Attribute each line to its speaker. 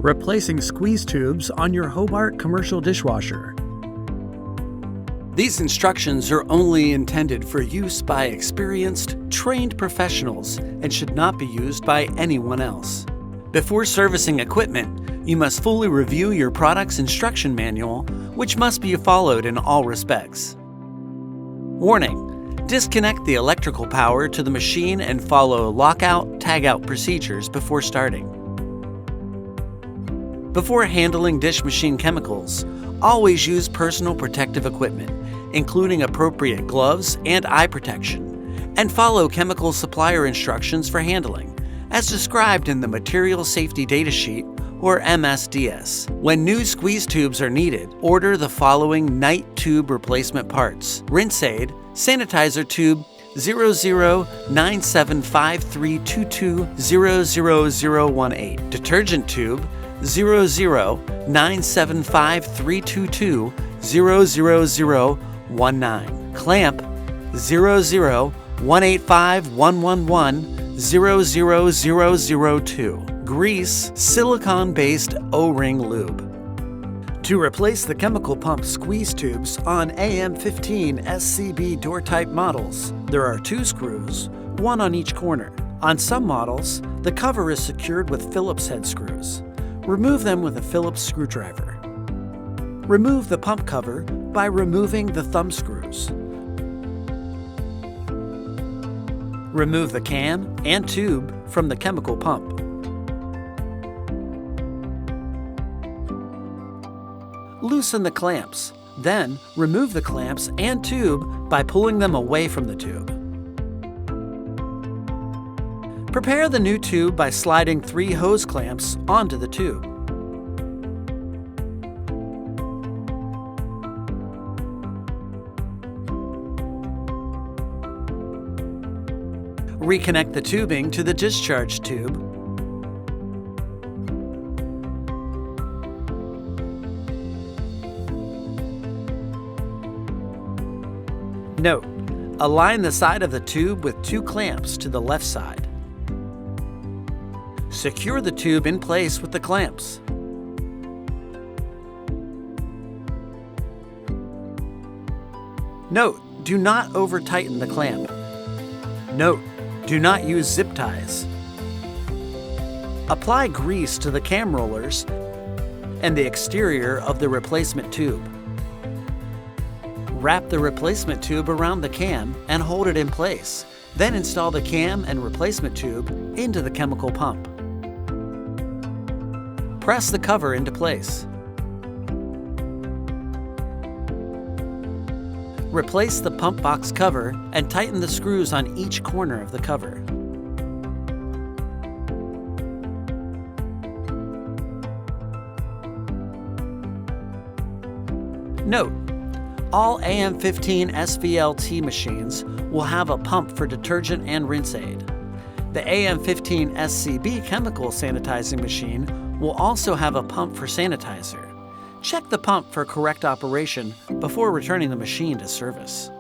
Speaker 1: Replacing squeeze tubes on your Hobart commercial dishwasher.
Speaker 2: These instructions are only intended for use by experienced, trained professionals and should not be used by anyone else. Before servicing equipment, you must fully review your product's instruction manual, which must be followed in all respects. Warning: disconnect the electrical power to the machine and follow lockout, tagout procedures before starting. Before handling dish machine chemicals, always use personal protective equipment, including appropriate gloves and eye protection, and follow chemical supplier instructions for handling, as described in the Material Safety Data Sheet, or MSDS. When new squeeze tubes are needed, order the following night tube replacement parts: rinse aid, sanitizer tube 00975322 detergent tube 00975322 clamp 00185111 grease, silicone-based O-ring lube. To replace the chemical pump squeeze tubes on AM15 SCB door-type models, there are 2 screws, one on each corner. On some models, the cover is secured with Phillips head screws. Remove them with a Phillips screwdriver. Remove the pump cover by removing the thumb screws. Remove the can and tube from the chemical pump. Loosen the clamps, then remove the clamps and tube by pulling them away from the tube. Prepare the new tube by sliding 3 hose clamps onto the tube. Reconnect the tubing to the discharge tube. Note: align the side of the tube with 2 clamps to the left side. Secure the tube in place with the clamps. Note: do not over-tighten the clamp. Note: do not use zip ties. Apply grease to the cam rollers and the exterior of the replacement tube. Wrap the replacement tube around the cam and hold it in place. Then install the cam and replacement tube into the chemical pump. Press the cover into place. Replace the pump box cover and tighten the screws on each corner of the cover. Note: all AM15 SVLT machines will have a pump for detergent and rinse aid. The AM15 SCB chemical sanitizing machine will also have a pump for sanitizer. Check the pump for correct operation before returning the machine to service.